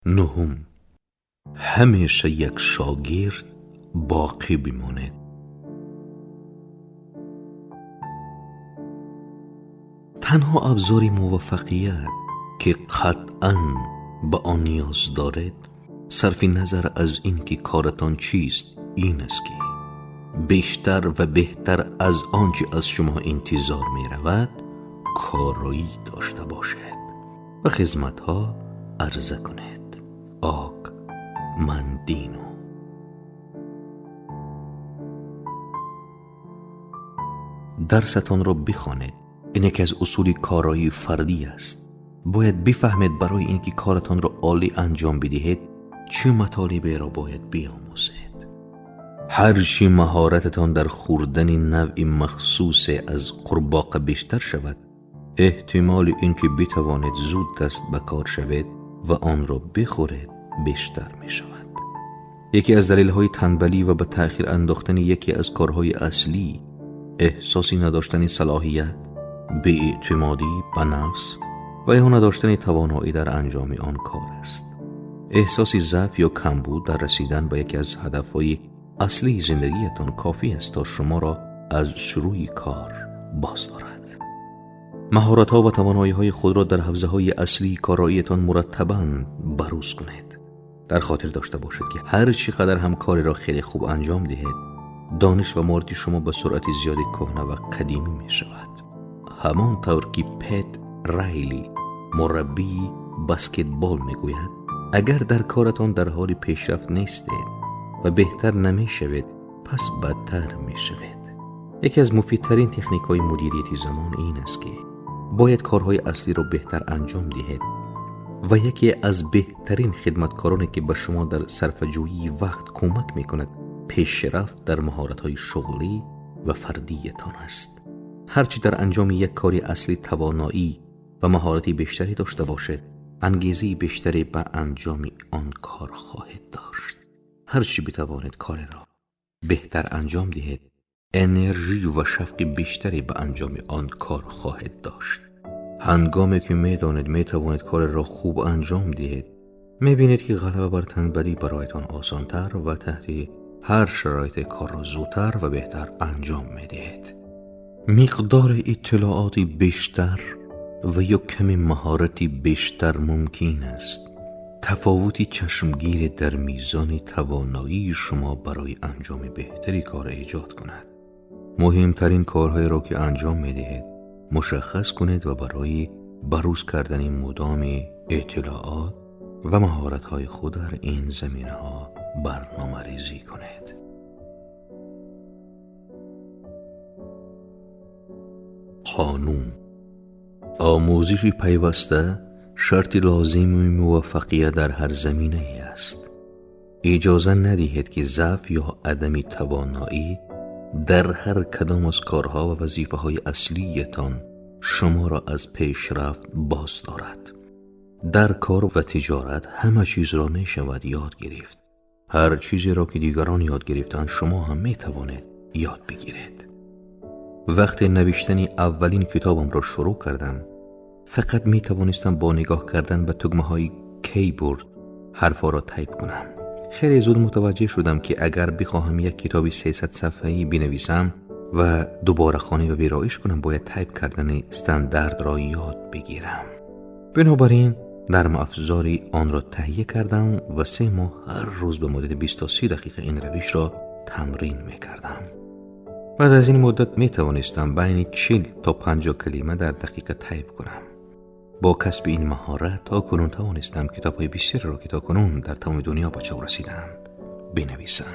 نهم، همیشه یک شاگرد باقی بماند. تنها ابزار موفقیت که قطعاً به آن نیاز دارد، صرف نظر از اینکه کارتان چیست، این است که بیشتر و بهتر از آنچه از شما انتظار می رود کارایی داشته باشد و خدمت‌ها عرضه کند. آگ مندینو. درستان را بخوانید. این یکی از اصول کارایی فردی است. باید بفهمید برای اینکه کارتان را عالی انجام بدهید چه مطالبی را باید بیاموزید. هر چی مهارتتان در خوردن نوع مخصوص از قورباغه بیشتر شود، احتمال اینکه بتوانید زود دست به کار شوید و آن را بخورید بیشتر می شود. یکی از دلایل تنبلی و به تأخیر انداختن یکی از کارهای اصلی، احساسی نداشتن صلاحیت، بی‌اعتمادی به نفس و یا نداشتن توانایی در انجام آن کار است. احساس ضعف یا کمبود در رسیدن به یکی از هدفهای اصلی زندگیتان کافی است تا شما را از شروع کار باز دارد. مهارت‌ها و توانایی‌های خود را در حوزه‌های اصلی کاراییتان مرتباً بروز کنید. در خاطر داشته باشید که هر چقدر هم کاری را خیلی خوب انجام دهید، دانش و مهارت شما به سرعت زیادی کهنه و قدیمی می شود. همان طور که پت رایلی، مربی بسکتبال می گوید، اگر در کارتان در حال پیشرفت نیستید و بهتر نمی شوید، پس بدتر می شوید. یکی از مفیدترین تکنیک های مدیریت زمان این است که باید کارهای اصلی را بهتر انجام دهید و یکی از بهترین خدمتکارانی که به شما در صرفه‌جویی وقت کمک می کند پیشرفت در مهارت‌های شغلی و فردیتان است. هرچی در انجام یک کاری اصلی توانایی و مهارتی بیشتری داشته باشد، انگیزه بیشتری به انجام آن کار خواهید داشت. هرچی بتوانید کار را بهتر انجام دهید، انرژی و شوق بیشتری به انجام آن کار خواهید داشت. هنگامی که می‌دانید می‌توانید کار را خوب انجام دهید، می‌بینید که غلبه بر تنبلی برایتان آسان‌تر و تحت هر شرایط کار را زودتر و بهتر انجام می‌دهید. مقدار اطلاعاتی بیشتر و یا کمی مهارتی بیشتر ممکن است تفاوتی چشمگیر در میزان توانایی شما برای انجام بهتری کار ایجاد کند. مهمترین کارهای را که انجام می‌دهید مشخص کنید و برای بروز کردن مدام اطلاعات و مهارت‌های خود در این زمینه‌ها برنامه‌ریزی کنید. قانون آموزش پیوسته شرط لازم موفقیت در هر زمینه است. اجازه ندهید که ضعف یا عدم توانایی در هر کدام از کارها و وظیفه‌های اصلیتان شما را از پیشرفت باز دارد. در کار و تجارت همه چیز را می شود یاد گرفت. هر چیزی را که دیگران یاد گرفتند شما هم می توانید یاد بگیرید. وقتی نوشتن اولین کتابم را شروع کردم، فقط می توانستم با نگاه کردن به تکمه‌های کیبورد حرفا را تایپ کنم. خیلی زود متوجه شدم که اگر بخواهم یک کتابی 300 صفحه‌ای بنویسم و دوباره خوانی و ویرایش کنم، باید تایپ کردن استاندارد را یاد بگیرم. بنابراین نرم افزاری آن را تهیه کردم و 3 ماه هر روز به مدت 20 تا 30 دقیقه این روش را تمرین می کردم. بعد از این مدت می توانستم بین 40 تا 50 کلمه در دقیقه تایپ کنم. با کسب این مهارت تا کنون توانستم کتاب‌های بسیاری را که تا کنون در تمام دنیا به چاپ رسیدند بنویسم.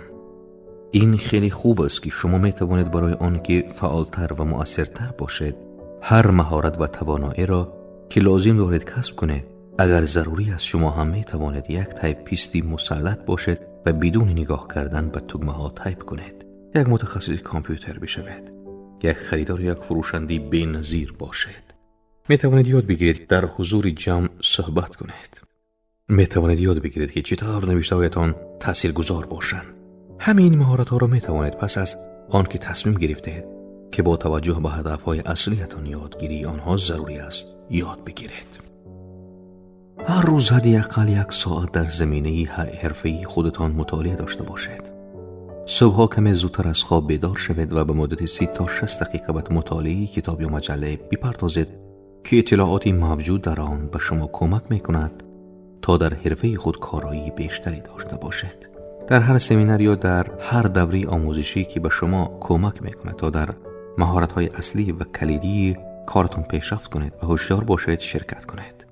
این خیلی خوب است که شما می توانید برای آن که فعالتر و مؤثرتر باشد هر مهارت و توانایی را که لازم دارید کسب کنید. اگر ضروری است شما هم می توانید یک تایپیستی مسلط باشد و بدون نگاه کردن به تکمه‌ها تایپ کنید. یک متخصص کامپیوتر بشوید. یک خریدار یک فروشنده بی‌نظیر باشد. می توانید یاد بگیرید در حضور جمع صحبت کنید. می توانید یاد بگیرید که چطور نوشته‌هایتان تاثیرگذار باشند. همین مهارت‌ها را می توانید پس از آن که تصمیم گرفتید که با توجه به هدف‌های اصلیتان یادگیری آنها ضروری است یاد بگیرید. هر روز حداقل 1 ساعت در زمینه حرفه‌ای خودتان مطالعه داشته باشید. صبح‌ها کمی زودتر از خواب بیدار شوید و به مدت 30 تا 60 دقیقه به مطالعه کتاب یا مجله بپردازید که اطلاعاتی موجود در آن به شما کمک می‌کند تا در حرفه خود کارایی بیشتری داشته باشید. در هر سمینار یا در هر دوره آموزشی که به شما کمک می‌کند تا در مهارت‌های اصلی و کلیدی کارتون پیشرفت کنید و هوشیار باشید شرکت کنید.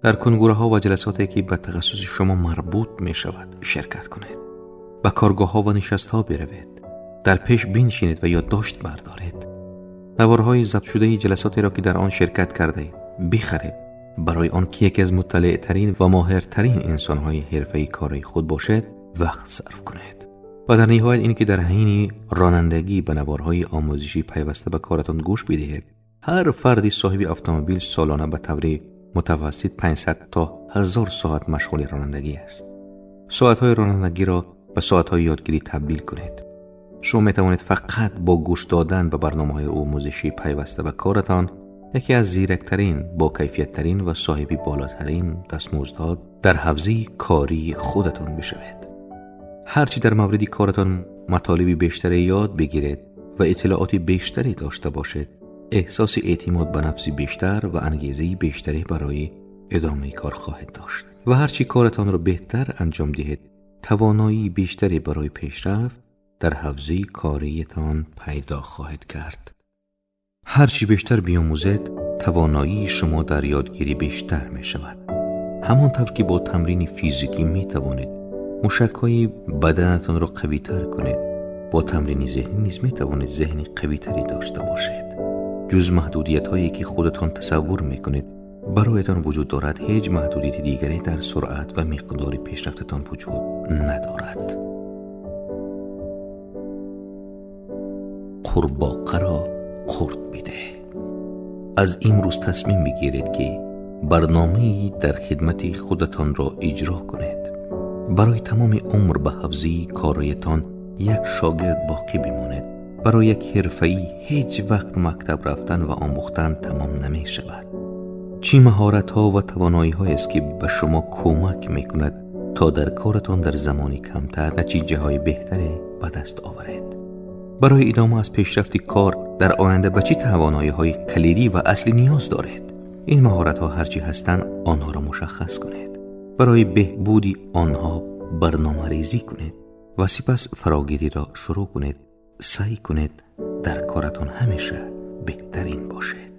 در کنگره‌ها و جلساتی که به تخصص شما مربوط می‌شود شرکت کنید. به کارگاه‌ها و نشست‌ها بروید. در پیش بنشینید و یادداشت بردارید. نوارهای ضبط شده جلساتی را که در آن شرکت کرده بخرید. برای آن که یکی از مطلع‌ترین و ماهرترین انسان‌های حرفه‌ای کاری خود باشد وقت صرف کنید. و در نهایت این که در حین رانندگی به نوارهای آموزشی پیوسته به کارتان گوش بدهید. هر فردی صاحب اتومبیل سالانه به طور متوسط 500 تا 1000 ساعت مشغول رانندگی است. ساعت‌های رانندگی را به ساعت‌های یادگیری تبدیل کنید. شما می‌توانید فقط با گوش دادن به برنامه‌های آموزشی پیوسته به کارتان یکی از زیرکترین، با کیفیت‌ترین و صاحب بالاترین دستمزدها در حوزه کاری خودتان بشوید. هرچی در مورد کارتان مطالبی بیشتری یاد بگیرید و اطلاعاتی بیشتری داشته باشید، احساس اعتماد به نفس بیشتر و انگیزه بیشتری برای ادامه کار خواهید داشت. و هرچی کارتان را بهتر انجام دهید، توانایی بیشتری برای پیشرفت در حوزه کاریتان پیدا خواهید کرد. هرچی بیشتر بیاموزید، توانایی شما در یادگیری بیشتر می شود. همانطور که با تمرین فیزیکی می توانید موشک‌های بدنتان را قوی تر کنید، با تمرین ذهنی نیز می توانید ذهنی قوی تری داشته باشید. جز محدودیت هایی که خودتان تصور می کنید برایتان وجود دارد، هیچ محدودیت دیگری در سرعت و مقدار پیشرفتتان وجود ندارد. قورباغه را قورت بده. از امروز تصمیم بگیرید که برنامه‌ای در خدمت خودتان را اجرا کنید. برای تمام عمر به حوزه کاریتان یک شاگرد باقی بمانید. برای یک حرفه‌ای هیچ وقت مکتب رفتن و آموختن تمام نمی شود. چی مهارت‌ها و توانایی‌هایی است که به شما کمک می‌کند تا در کارتان در زمانی کمتر نتیجه‌های بهتری به دست آورید. برای ادامه از پیشرفت کار در آینده به چه توانایی‌های کلیدی و اصلی نیاز دارید؟ این مهارت‌ها هرچی هستند آنها را مشخص کنید. برای بهبود آنها برنامه‌ریزی کنید و سپس فراگیری را شروع کنید. سعی کنید در کارتان همیشه بهترین باشید.